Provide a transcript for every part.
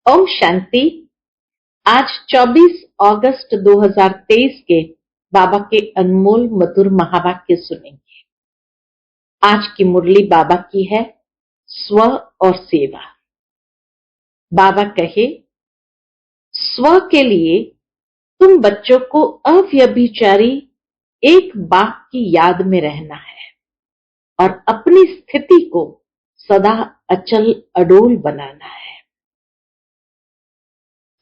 ओम शांति। आज 24 अगस्त 2023 के बाबा के अनमोल मधुर महावाक्य सुनेंगे। आज की मुरली बाबा की है स्व और सेवा। बाबा कहे, स्व के लिए तुम बच्चों को अव्यभिचारी एक बाप की याद में रहना है और अपनी स्थिति को सदा अचल अडोल बनाना है।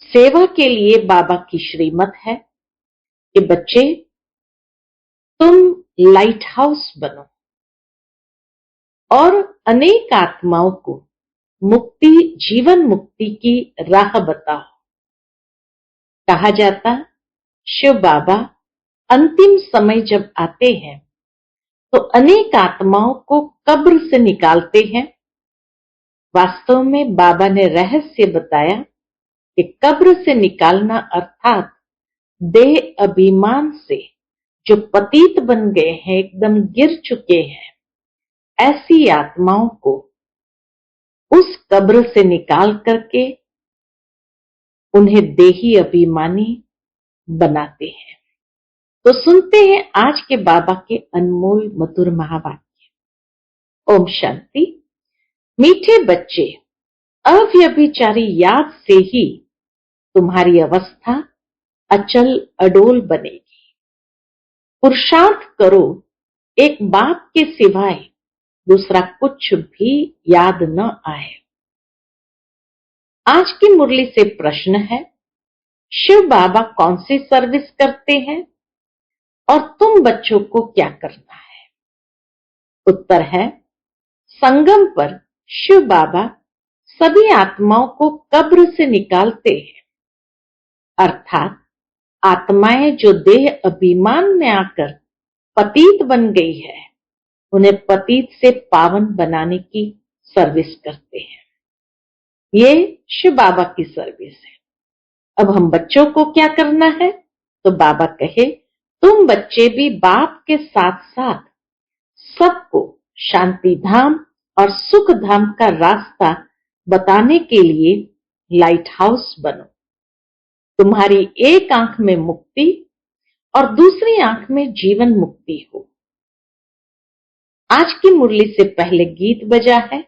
सेवा के लिए बाबा की श्रीमत है कि बच्चे तुम लाइट हाउस बनो और अनेक आत्माओं को मुक्ति, जीवन मुक्ति की राह बताओ। कहा जाता, शिव बाबा अंतिम समय जब आते हैं तो अनेक आत्माओं को कब्र से निकालते हैं। वास्तव में बाबा ने रहस्य बताया कि कब्र से निकालना अर्थात देह अभिमान से जो पतित बन गए हैं, एकदम गिर चुके हैं, ऐसी आत्माओं को उस कब्र से निकाल करके उन्हें देही अभिमानी बनाते हैं। तो सुनते हैं आज के बाबा के अनमोल मधुर महावाक्य। ओम शांति। मीठे बच्चे, अव्यभिचारी याद से ही तुम्हारी अवस्था अचल अडोल बनेगी। पुरुषार्थ करो, एक बाप के सिवाय दूसरा कुछ भी याद न आए। आज की मुरली से प्रश्न है, शिव बाबा कौन सी सर्विस करते हैं और तुम बच्चों को क्या करना है? उत्तर है, संगम पर शिव बाबा सभी आत्माओं को कब्र से निकालते हैं, अर्थात आत्माएं जो देह अभिमान में आकर पतित बन गई है, उन्हें पतित से पावन बनाने की सर्विस करते हैं। ये शिव बाबा की सर्विस है। अब हम बच्चों को क्या करना है? तो बाबा कहे, तुम बच्चे भी बाप के साथ साथ सबको शांति धाम और सुख धाम का रास्ता बताने के लिए लाइट हाउस बनो। तुम्हारी एक आंख में मुक्ति और दूसरी आंख में जीवन मुक्ति हो। आज की मुरली से पहले गीत बजा है,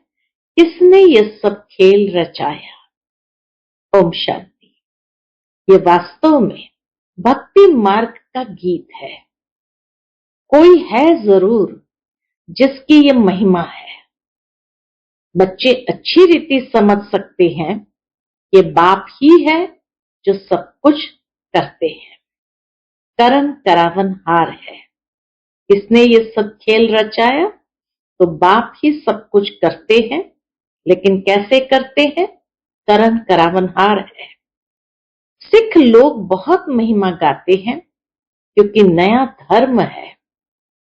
किसने ये सब खेल रचाया। ओम शांति। ये वास्तव में भक्ति मार्ग का गीत है। कोई है जरूर जिसकी ये महिमा है। बच्चे अच्छी रीति समझ सकते हैं, ये बाप ही है जो सब कुछ करते हैं। करन करावन हार है। किसने ये सब खेल रचाया? तो बाप ही सब कुछ करते हैं, लेकिन कैसे करते हैं? करन करावन हार है। सिख लोग बहुत महिमा गाते हैं क्योंकि नया धर्म है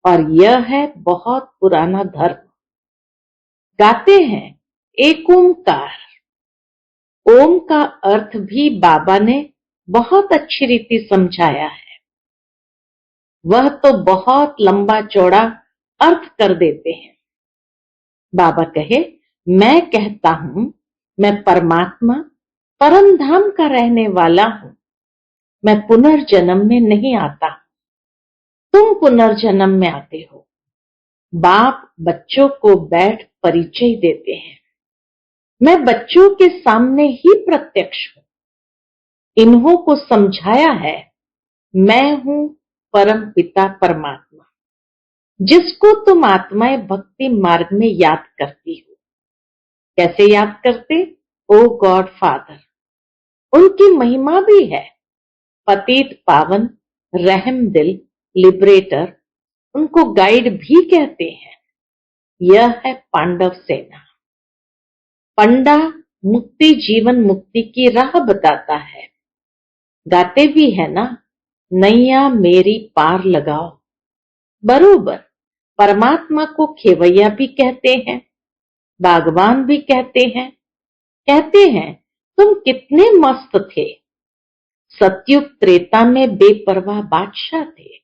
और यह है बहुत पुराना धर्म। गाते हैं एक ओमकार। ओम का अर्थ भी बाबा ने बहुत अच्छी रीति समझाया है। वह तो बहुत लंबा चौड़ा अर्थ कर देते हैं। बाबा कहे, मैं कहता हूं, मैं परमात्मा परम धाम का रहने वाला हूं। मैं पुनर्जन्म में नहीं आता, तुम पुनर्जन्म में आते हो। बाप बच्चों को बैठ परिचय देते हैं। मैं बच्चों के सामने ही प्रत्यक्ष हूं। इन्हों को समझाया है, मैं हूं परम पिता परमात्मा, जिसको तुम आत्माएं भक्ति मार्ग में याद करती हो। कैसे याद करते? ओ गॉड फादर। उनकी महिमा भी है, पतित पावन, रहम दिल, लिबरेटर। उनको गाइड भी कहते हैं। यह है पांडव सेना। पंडा मुक्ति, जीवन मुक्ति की राह बताता है। गाते भी है ना, नैया मेरी पार लगाओ। बरोबर परमात्मा को खेवैया भी कहते हैं, बागवान भी कहते हैं। कहते हैं, तुम कितने मस्त थे। सतयुग त्रेता में बेपरवाह बादशाह थे।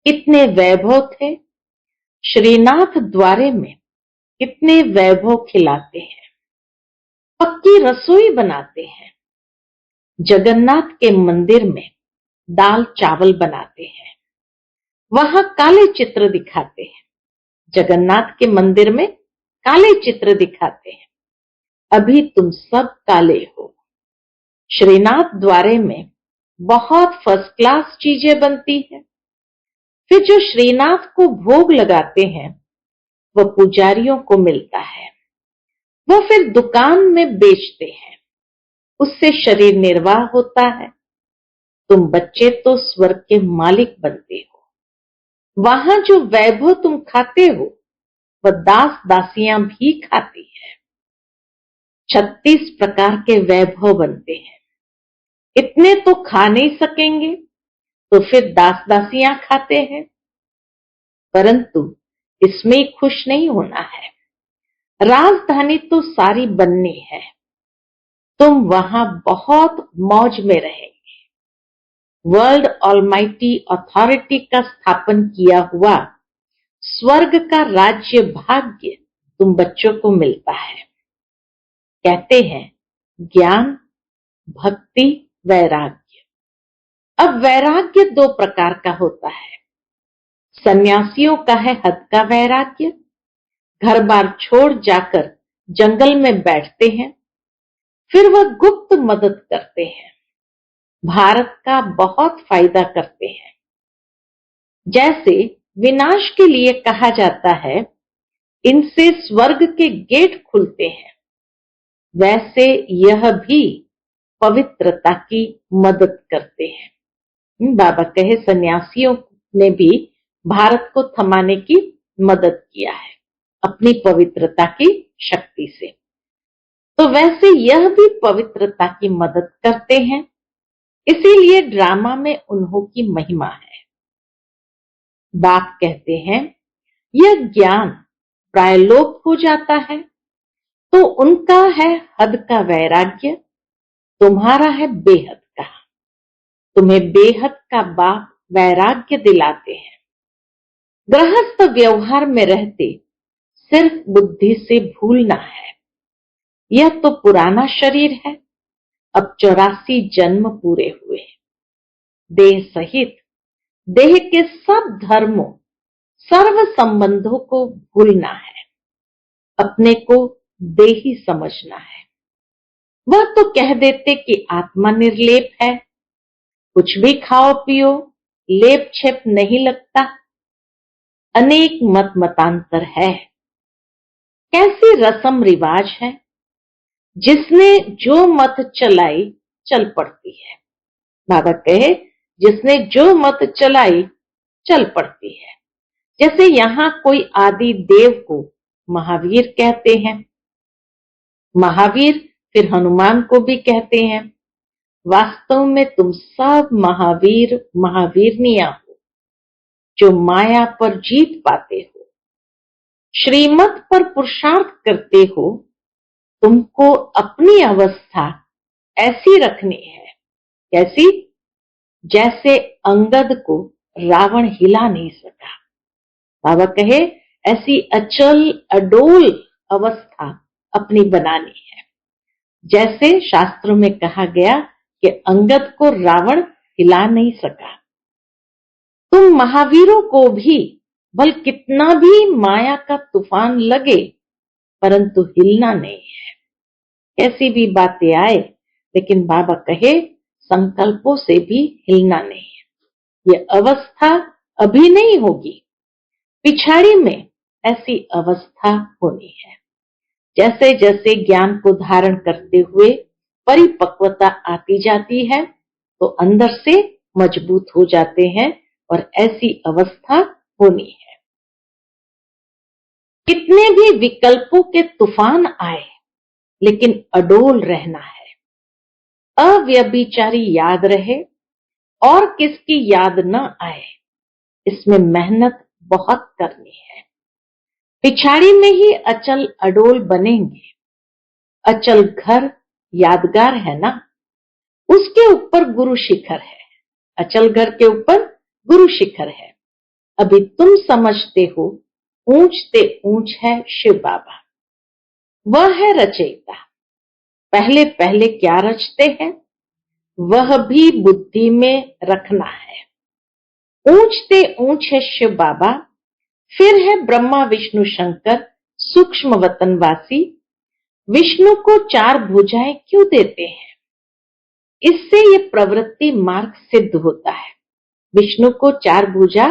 कितने वैभव थे। श्रीनाथ द्वारे में कितने वैभव खिलाते हैं। की रसोई बनाते हैं, जगन्नाथ के मंदिर में दाल चावल बनाते हैं, वहां काले चित्र दिखाते हैं, जगन्नाथ के मंदिर में काले चित्र दिखाते हैं। अभी तुम सब काले हो। श्रीनाथ द्वारे में बहुत फर्स्ट क्लास चीजें बनती हैं। फिर जो श्रीनाथ को भोग लगाते हैं वह पुजारियों को मिलता है, वह फिर दुकान में बेचते हैं, उससे शरीर निर्वाह होता है। तुम बच्चे तो स्वर्ग के मालिक बनते हो। वहां जो वैभव तुम खाते हो वह दास दासियां भी खाती है। 36 प्रकार के वैभव बनते हैं। इतने तो खा नहीं सकेंगे तो फिर दास दासियां खाते हैं। परंतु इसमें खुश नहीं होना है। राजधानी तो सारी बननी है। तुम वहां बहुत मौज में रहेंगे। वर्ल्ड ऑलमाइटी अथॉरिटी का स्थापन किया हुआ स्वर्ग का राज्य भाग्य तुम बच्चों को मिलता है। कहते हैं ज्ञान, भक्ति, वैराग्य। अब वैराग्य 2 प्रकार का होता है। सन्यासियों का है हद का वैराग्य, घर बार छोड़ जाकर जंगल में बैठते हैं, फिर वह गुप्त मदद करते हैं, भारत का बहुत फायदा करते हैं। जैसे विनाश के लिए कहा जाता है इनसे स्वर्ग के गेट खुलते हैं, वैसे यह भी पवित्रता की मदद करते हैं। बाबा कहे सन्यासियों ने भी भारत को थमाने की मदद किया है अपनी पवित्रता की शक्ति से, तो वैसे यह भी पवित्रता की मदद करते हैं। इसीलिए ड्रामा में उन्हों की महिमा है। बाप कहते हैं यह ज्ञान प्रायलोप हो जाता है तो उनका है हद का वैराग्य, तुम्हारा है बेहद का। तुम्हें बेहद का बाप वैराग्य दिलाते हैं। गृहस्थ व्यवहार में रहते सिर्फ बुद्धि से भूलना है। यह तो पुराना शरीर है, अब 84 जन्म पूरे हुए। देह सहित देह के सब धर्मों, सर्व संबंधों को भूलना है, अपने को देही समझना है। वह तो कह देते कि आत्मा निर्लेप है, कुछ भी खाओ पियो, लेप छेप नहीं लगता। अनेक मत मतांतर है। कैसी रस्म रिवाज है, जिसने जो मत चलाई चल पड़ती है। बाबा कहे जिसने जो मत चलाई चल पड़ती है। जैसे यहाँ कोई आदि देव को महावीर कहते हैं, महावीर फिर हनुमान को भी कहते हैं। वास्तव में तुम सब महावीर महावीरनियां हो जो माया पर जीत पाते हो, श्रीमत पर पुरुषार्थ करते हो। तुमको अपनी अवस्था ऐसी रखनी है, कैसी? जैसे अंगद को रावण हिला नहीं सका। बाबा कहे ऐसी अचल अडोल अवस्था अपनी बनानी है। जैसे शास्त्रों में कहा गया कि अंगद को रावण हिला नहीं सका। तुम महावीरों को भी भल कितना भी माया का तूफान लगे, परंतु हिलना नहीं है। कैसी भी बातें आए, लेकिन बाबा कहे संकल्पों से भी हिलना नहीं है। ये अवस्था अभी नहीं होगी, पिछाड़ी में ऐसी अवस्था होनी है। जैसे जैसे ज्ञान को धारण करते हुए परिपक्वता आती जाती है तो अंदर से मजबूत हो जाते हैं और ऐसी अवस्था होनी है। कितने भी विकल्पों के तूफान आए, लेकिन अडोल रहना है। अव्यभिचारी याद रहे और किसकी याद न आए, इसमें मेहनत बहुत करनी है। पिछाड़ी में ही अचल अडोल बनेंगे। अचल घर यादगार है ना, उसके ऊपर गुरु शिखर है। अचल घर के ऊपर गुरु शिखर है। अभी तुम समझते हो ऊंच ते ऊंच है शिव बाबा, वह है रचयिता। पहले पहले क्या रचते हैं वह भी बुद्धि में रखना है। ऊंचते ऊंच है शिव बाबा, फिर है ब्रह्मा विष्णु शंकर सूक्ष्म वतनवासी। विष्णु को 4 भुजाएं क्यों देते हैं? इससे ये प्रवृत्ति मार्ग सिद्ध होता है। विष्णु को 4 भुजा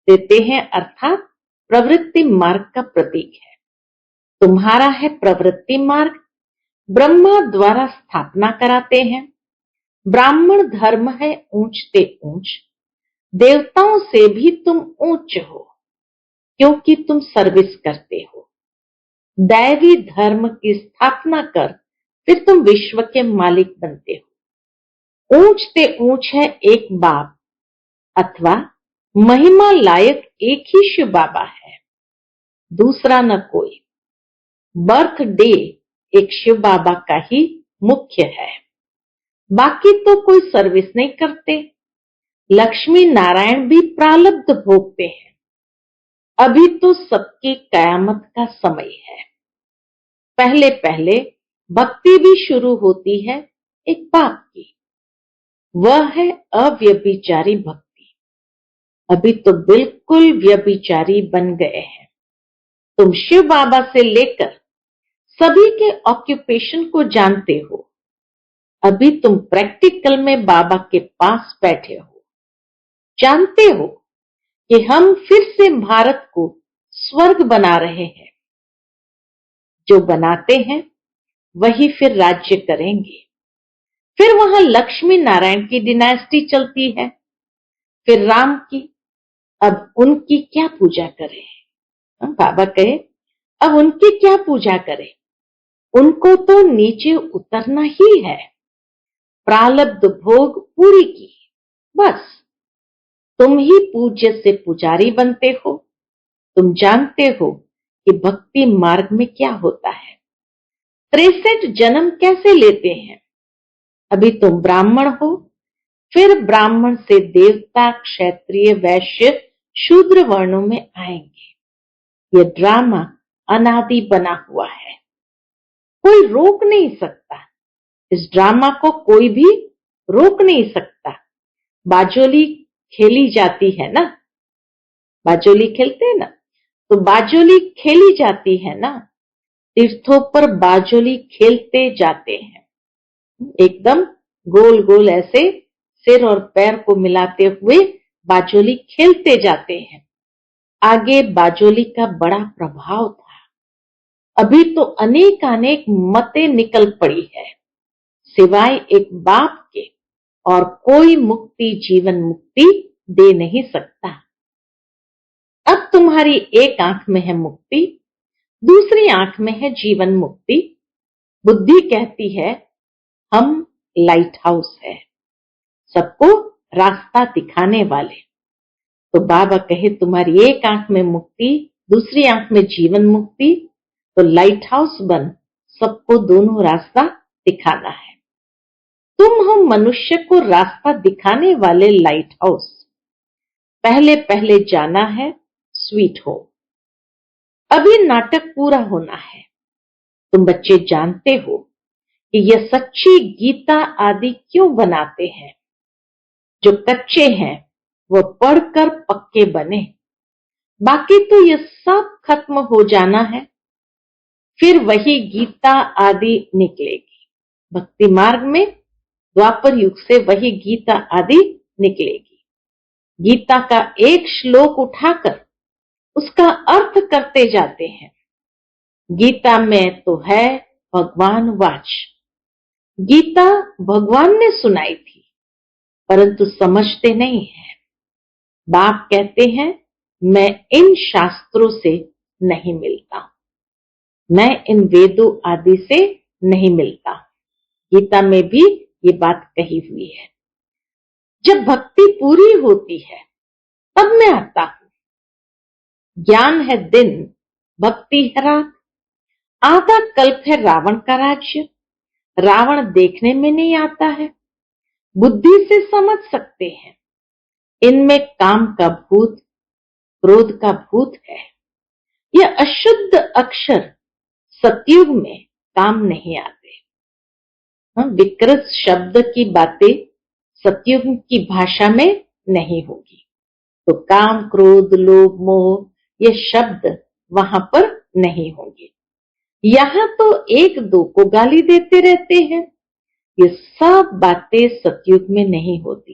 देते हैं अर्थात प्रवृत्ति मार्ग का प्रतीक है। तुम्हारा है प्रवृत्ति मार्ग, ब्रह्मा द्वारा स्थापना कराते हैं। ब्राह्मण धर्म है ऊंचते ऊंच, देवताओं से भी तुम ऊंच हो क्योंकि तुम सर्विस करते हो। दैवी धर्म की स्थापना कर फिर तुम विश्व के मालिक बनते हो। ऊंचते ऊंच है एक बाप अथवा महिमा लायक एक ही शिव बाबा है, दूसरा न कोई। बर्थडे एक शिव बाबा का ही मुख्य है, बाकी तो कोई सर्विस नहीं करते। लक्ष्मी नारायण भी प्रारब्ध भोगते हैं। अभी तो सबकी कयामत का समय है। पहले पहले भक्ति भी शुरू होती है एक बाप की, वह है अव्यभिचारी भक्ति। अभी तो बिल्कुल व्यभिचारी बन गए हैं। तुम शिव बाबा से लेकर सभी के ऑक्यूपेशन को जानते हो। अभी तुम प्रैक्टिकल में बाबा के पास बैठे हो, जानते हो कि हम फिर से भारत को स्वर्ग बना रहे हैं। जो बनाते हैं वही फिर राज्य करेंगे। फिर वहां लक्ष्मी नारायण की डिनास्टी चलती है, फिर राम की। अब उनकी क्या पूजा करें? बाबा कहे अब उनकी क्या पूजा करें? उनको तो नीचे उतरना ही है, प्रारब्ध भोग पूरी की, बस। तुम ही पूज्य से पुजारी बनते हो। तुम जानते हो कि भक्ति मार्ग में क्या होता है, 63 जन्म कैसे लेते हैं। अभी तुम ब्राह्मण हो, फिर ब्राह्मण से देवता, क्षत्रिय, वैश्य, शूद्र वर्णों में आएंगे। ये ड्रामा अनादि बना हुआ है, कोई रोक नहीं सकता। इस ड्रामा को कोई भी रोक नहीं सकता। बाजोली खेली जाती है ना, बाजोली खेलते हैं ना, तो बाजोली खेली जाती है ना, तीर्थों पर बाजोली खेलते जाते हैं। एकदम गोल गोल ऐसे सिर और पैर को मिलाते हुए बाजोली खेलते जाते हैं। आगे बाजोली का बड़ा प्रभाव था। अभी तो अनेक अनेक मतें निकल पड़ी है, सिवाय एक बाप के और कोई मुक्ति, जीवन मुक्ति दे नहीं सकता। अब तुम्हारी एक आंख में है मुक्ति, दूसरी आंख में है जीवन मुक्ति। बुद्धि कहती है हम लाइट हाउस है, सबको रास्ता दिखाने वाले। तो बाबा कहे तुम्हारी एक आंख में मुक्ति, दूसरी आंख में जीवन मुक्ति, तो लाइट हाउस बन, सबको दोनों रास्ता दिखाना है। तुम हो मनुष्य को रास्ता दिखाने वाले लाइट हाउस। पहले पहले जाना है स्वीट होम। अभी नाटक पूरा होना है। तुम बच्चे जानते हो कि यह सच्ची गीता आदि क्यों बनाते हैं। जो कच्चे हैं वो पढ़कर पक्के बने, बाकी तो यह सब खत्म हो जाना है, फिर वही गीता आदि निकलेगी। भक्ति मार्ग में द्वापर युग से वही गीता आदि निकलेगी। गीता का एक श्लोक उठाकर उसका अर्थ करते जाते हैं। गीता में तो है भगवान वाच। गीता भगवान ने सुनाई थी, परंतु समझते नहीं है। बाप कहते हैं मैं इन शास्त्रों से नहीं मिलता हूं, मैं इन वेदों आदि से नहीं मिलता हूं। गीता में भी ये बात कही हुई है। जब भक्ति पूरी होती है तब मैं आता हूं। ज्ञान है दिन, भक्ति है रात। आधा कल्प है रावण का राज्य। रावण देखने में नहीं आता है, बुद्धि से समझ सकते हैं। इनमें काम का भूत, क्रोध का भूत है। यह अशुद्ध अक्षर सतयुग में काम नहीं आते। विकृत शब्द की बातें सतयुग की भाषा में नहीं होगी। तो काम, क्रोध, लोभ, मोह ये शब्द वहां पर नहीं होंगे। यहाँ तो एक दो को गाली देते रहते हैं, ये सब बातें सतयुग में नहीं होती।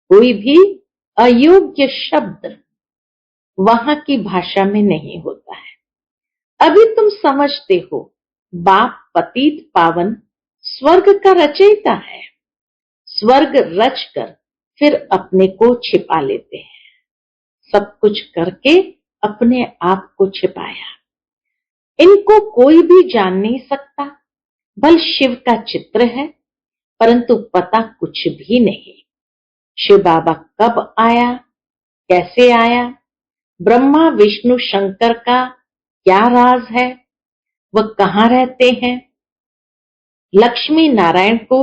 कोई भी अयोग्य शब्द वहां की भाषा में नहीं होता है। अभी तुम समझते हो, बाप पतित पावन स्वर्ग का रचयिता है। स्वर्ग रचकर फिर अपने को छिपा लेते हैं। सब कुछ करके अपने आप को छिपाया। इनको कोई भी जान नहीं सकता। बल शिव का चित्र है, परंतु पता कुछ भी नहीं। शिव बाबा कब आया, कैसे आया, ब्रह्मा विष्णु शंकर का क्या राज है, वह कहाँ रहते हैं। लक्ष्मी नारायण को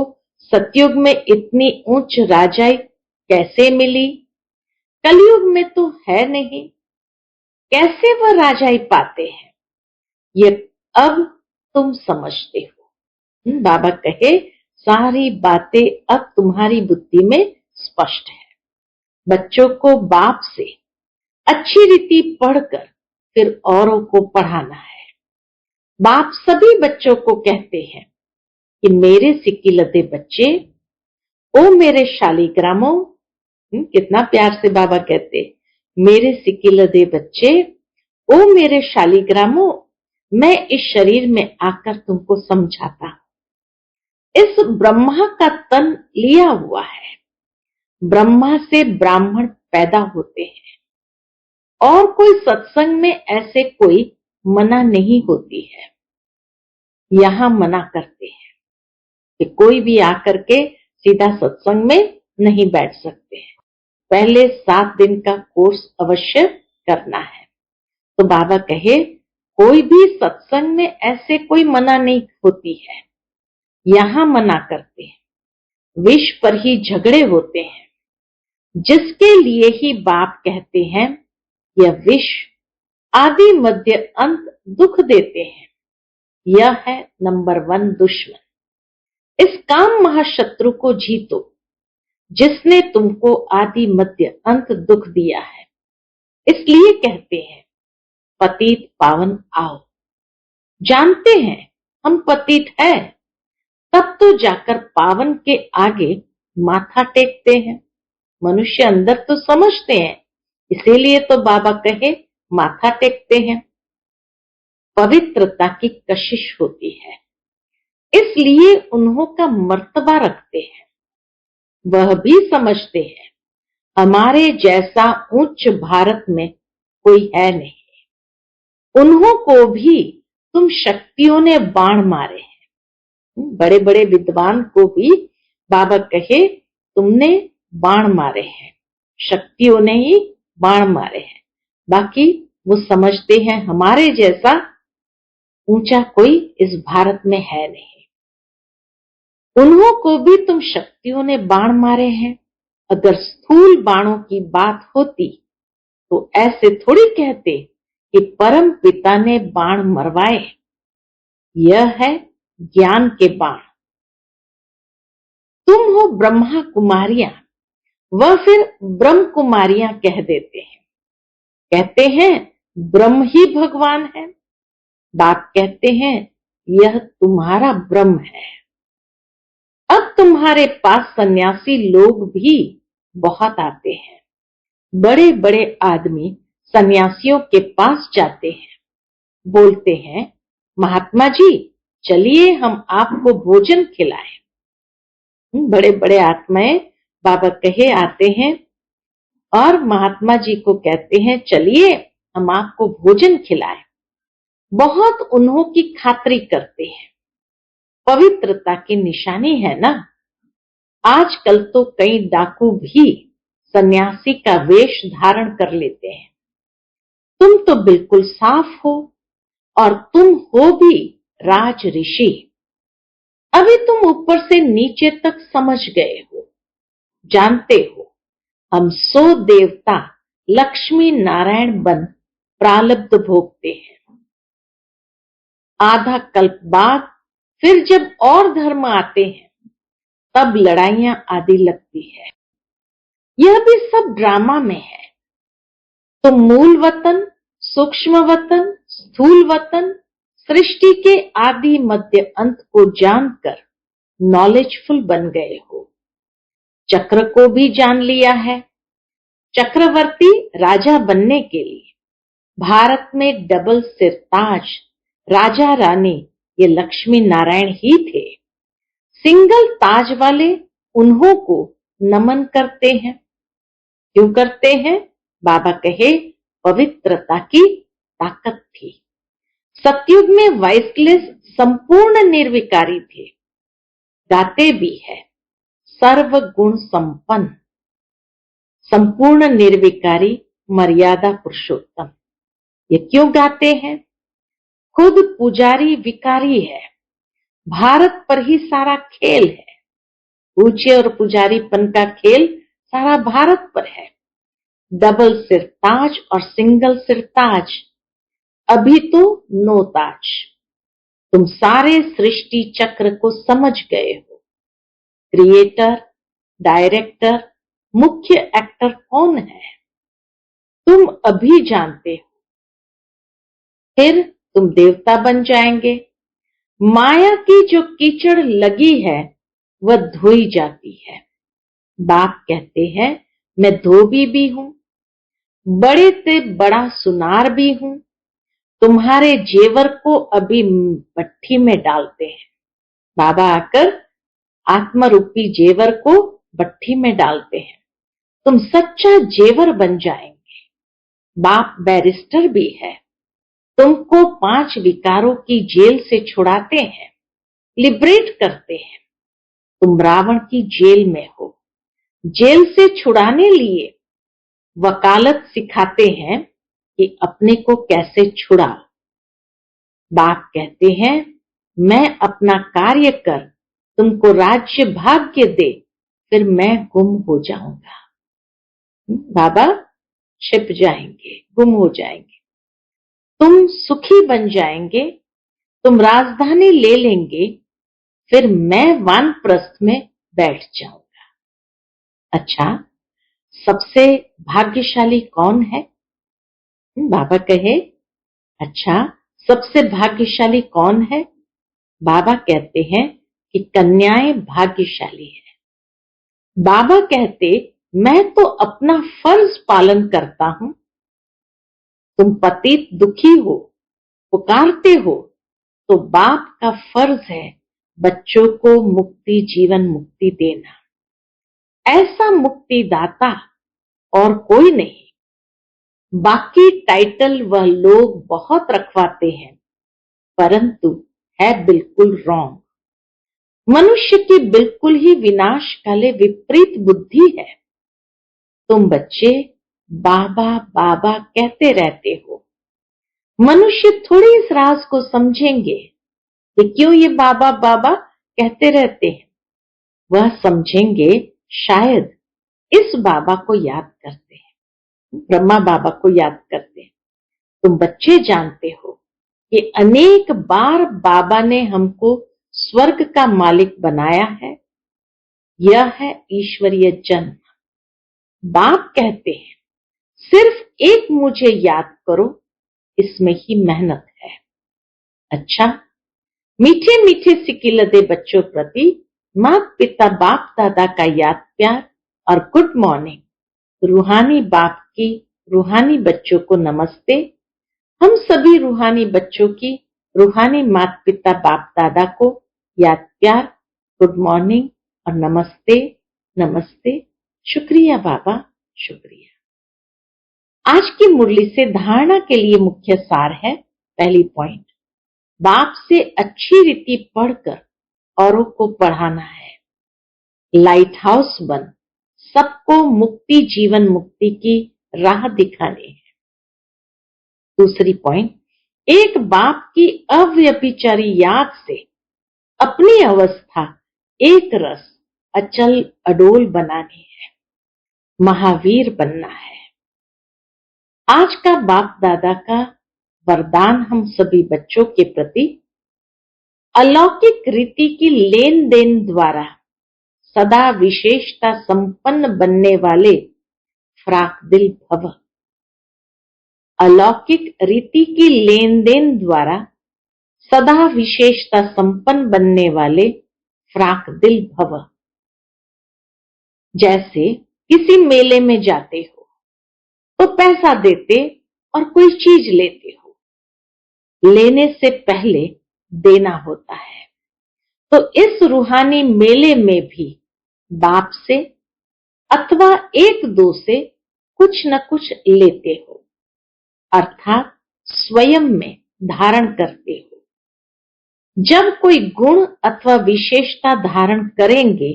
सतयुग में इतनी उच्च राजाई कैसे मिली, कलयुग में तो है नहीं, कैसे वह राजाई पाते हैं, ये अब तुम समझते हो। बाबा कहे सारी बातें अब तुम्हारी बुद्धि में स्पष्ट है। बच्चों को बाप से अच्छी रीति पढ़कर फिर औरों को पढ़ाना है। बाप सभी बच्चों को कहते हैं कि मेरे सिक्किलते बच्चे, ओ मेरे शालीग्रामों, कितना प्यार से बाबा कहते, मेरे सिक्किलते बच्चे, ओ मेरे शालीग्रामों, मैं इस शरीर में आकर तुमको समझाता हूं। इस ब्रह्मा का तन लिया हुआ है। ब्रह्मा से ब्राह्मण पैदा होते हैं और कोई सत्संग में ऐसे कोई मना नहीं होती है। यहां मना करते हैं कि कोई भी आकर के सीधा सत्संग में नहीं बैठ सकते हैं। पहले 7 दिन का कोर्स अवश्य करना है। तो बाबा कहे कोई भी सत्संग में ऐसे कोई मना नहीं होती है। यहां मना करते हैं। विष पर ही झगड़े होते हैं, जिसके लिए ही बाप कहते हैं यह विष आदि मध्य अंत दुख देते हैं। यह है नंबर 1 दुश्मन। इस काम महाशत्रु को जीतो, जिसने तुमको आदि मध्य अंत दुख दिया है। इसलिए कहते हैं पतित पावन आओ। जानते हैं हम पतित है, तब तो जाकर पावन के आगे माथा टेकते हैं। मनुष्य अंदर तो समझते हैं, इसीलिए तो बाबा कहे माथा टेकते हैं। पवित्रता की कशिश होती है, इसलिए उन्हों का मर्तबा रखते हैं। वह भी समझते हैं हमारे जैसा उच्च भारत में कोई है नहीं। उन्हों को भी तुम शक्तियों ने बाण मारे हैं। बड़े बड़े विद्वान को भी बाबा कहे तुमने बाण मारे हैं, शक्तियों ने ही बाण मारे हैं। बाकी वो समझते हैं हमारे जैसा ऊंचा कोई इस भारत में है नहीं। उन्हों को भी तुम शक्तियों ने बाण मारे हैं। अगर स्थूल बाणों की बात होती तो ऐसे थोड़ी कहते कि परम पिता ने बाण मरवाए। यह है ज्ञान के बाण। तुम हो ब्रह्मा कुमारियां, वह फिर ब्रह्म कुमारियां कह देते हैं। कहते हैं ब्रह्म ही भगवान है। बाप कहते हैं यह तुम्हारा ब्रह्म है। अब तुम्हारे पास सन्यासी लोग भी बहुत आते हैं। बड़े बड़े आदमी सन्यासियों के पास जाते हैं, बोलते हैं महात्मा जी चलिए हम आपको भोजन खिलाएं। बड़े बड़े आत्माएं बाबा कहे आते हैं और महात्मा जी को कहते हैं चलिए हम आपको भोजन खिलाएं। बहुत उन्हों की खातिरी करते हैं। पवित्रता की निशानी है ना। आजकल तो कई डाकू भी सन्यासी का वेश धारण कर लेते हैं। तुम तो बिल्कुल साफ हो और तुम हो भी राज ऋषि। अभी तुम ऊपर से नीचे तक समझ गए हो, जानते हो हम 100 देवता लक्ष्मी नारायण बन प्रारब्ध भोगते हैं। आधा कल्प बाद फिर जब और धर्म आते हैं तब लड़ाइयां आदि लगती है। यह भी सब ड्रामा में है। तो मूल वतन, सूक्ष्म वतन, स्थूल वतन, सृष्टि के आदि मध्य अंत को जानकर नॉलेजफुल बन गए हो। चक्र को भी जान लिया है। चक्रवर्ती राजा बनने के लिए भारत में डबल सिरताज राजा रानी ये लक्ष्मी नारायण ही थे। सिंगल ताज वाले उन्हों को नमन करते हैं। क्यों करते हैं? बाबा कहे पवित्रता की ताकत थी। सतयुग में वाइसलेस संपूर्ण निर्विकारी थे। गाते भी है सर्व गुण संपन्न, संपूर्ण निर्विकारी, मर्यादा पुरुषोत्तम। ये क्यों गाते हैं? खुद पुजारी विकारी है। भारत पर ही सारा खेल है। पूज्य और पुजारीपन का खेल सारा भारत पर है। डबल सिरताज और सिंगल सिरताज, अभी तो नो ताज। तुम सारे सृष्टि चक्र को समझ गए हो। क्रिएटर, डायरेक्टर, मुख्य एक्टर कौन है तुम अभी जानते हो। फिर तुम देवता बन जाएंगे। माया की जो कीचड़ लगी है वह धोई जाती है। बाप कहते हैं मैं धोबी भी हूं, बड़े से बड़ा सुनार भी हूं। तुम्हारे जेवर को अभी भट्ठी में डालते हैं। बाबा आकर आत्मरूपी जेवर को भट्ठी में डालते हैं। तुम सच्चा जेवर बन जाएंगे। बाप बैरिस्टर भी है। तुमको 5 विकारों की जेल से छुड़ाते हैं, लिबरेट करते हैं। तुम रावण की जेल में हो। जेल से छुड़ाने लिए वकालत सिखाते हैं कि अपने को कैसे छुड़ाओ। बाप कहते हैं मैं अपना कार्य कर तुमको राज्य भाग्य दे, फिर मैं गुम हो जाऊंगा। बाबा छिप जाएंगे, गुम हो जाएंगे। तुम सुखी बन जाएंगे, तुम राजधानी ले लेंगे, फिर मैं वानप्रस्थ में बैठ जाऊंगा। अच्छा, सबसे भाग्यशाली कौन है? बाबा कहे अच्छा, सबसे भाग्यशाली कौन है? बाबा कहते हैं कि कन्याएं भाग्यशाली है। बाबा कहते मैं तो अपना फर्ज पालन करता हूं। तुम पतित दुखी हो, पुकारते हो, तो बाप का फर्ज है बच्चों को मुक्ति, जीवन मुक्ति देना। ऐसा मुक्तिदाता और कोई नहीं। बाकी टाइटल वह लोग बहुत रखवाते हैं, परंतु है बिल्कुल रॉन्ग। मनुष्य की बिल्कुल ही विनाशकाले विपरीत बुद्धि है। तुम बच्चे बाबा बाबा कहते रहते हो। मनुष्य थोड़ी इस राज को समझेंगे कि क्यों ये बाबा बाबा कहते रहते हैं। वह समझेंगे शायद इस बाबा को याद करते हैं, ब्रह्मा बाबा को याद करते हैं। तुम बच्चे जानते हो कि अनेक बार बाबा ने हमको स्वर्ग का मालिक बनाया है। यह है ईश्वरीय जन्म। बाप कहते हैं सिर्फ एक मुझे याद करो, इसमें ही मेहनत है। अच्छा, मीठे मीठे सिकिलदे बच्चों प्रति माता पिता बाप दादा का याद प्यार और गुड मॉर्निंग। रूहानी बाप की रूहानी बच्चों को नमस्ते। हम सभी रूहानी बच्चों की रूहानी माता पिता बाप दादा को याद प्यार, गुड मॉर्निंग और नमस्ते नमस्ते। शुक्रिया बाबा, शुक्रिया। आज की मुरली से धारणा के लिए मुख्य सार है। पहली पॉइंट, बाप से अच्छी रीति पढ़कर औरों को पढ़ाना है। लाइट हाउस बन सबको मुक्ति, जीवन मुक्ति की राह दिखानी है। दूसरी पॉइंट, एक बाप की अव्यभिचारी याद से अपनी अवस्था एक रस अचल अडोल बनानी है, महावीर बनना है। आज का बाप दादा का वरदान हम सभी बच्चों के प्रति अलौकिक रीति की लेन देन द्वारा सदा विशेषता संपन्न बनने वाले फ्राक दिल भव। अलौकिक रीति की लेन देन द्वारा सदा विशेषता संपन्न बनने वाले फ्राक दिल भव। जैसे किसी मेले में जाते हो तो पैसा देते और कोई चीज लेते हो, लेने से पहले देना होता है। तो इस रूहानी मेले में भी बाप से अथवा एक दो से कुछ न कुछ लेते हो, अर्थात स्वयं में धारण करते हो। जब कोई गुण अथवा विशेषता धारण करेंगे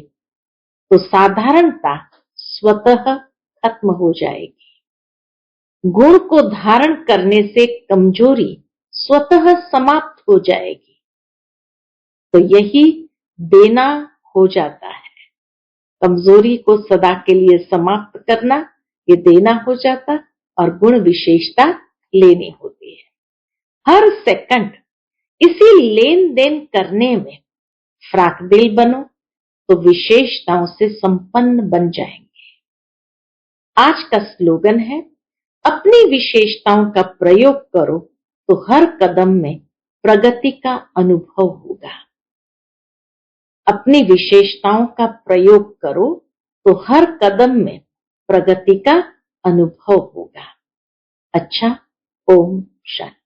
तो साधारणता स्वतः खत्म हो जाएगी। गुण को धारण करने से कमजोरी स्वतः समाप्त हो जाएगी। तो यही देना हो जाता है। कमजोरी को सदा के लिए समाप्त करना, ये देना हो जाता, और गुण विशेषता लेनी होती है। हर सेकंड इसी लेन देन करने में फ्राक दिल बनो तो विशेषताओं से संपन्न बन जाएंगे। आज का स्लोगन है, अपनी विशेषताओं का प्रयोग करो तो हर कदम में प्रगति का अनुभव होगा। अपनी विशेषताओं का प्रयोग करो तो हर कदम में प्रगति का अनुभव होगा। अच्छा, ओम शांति।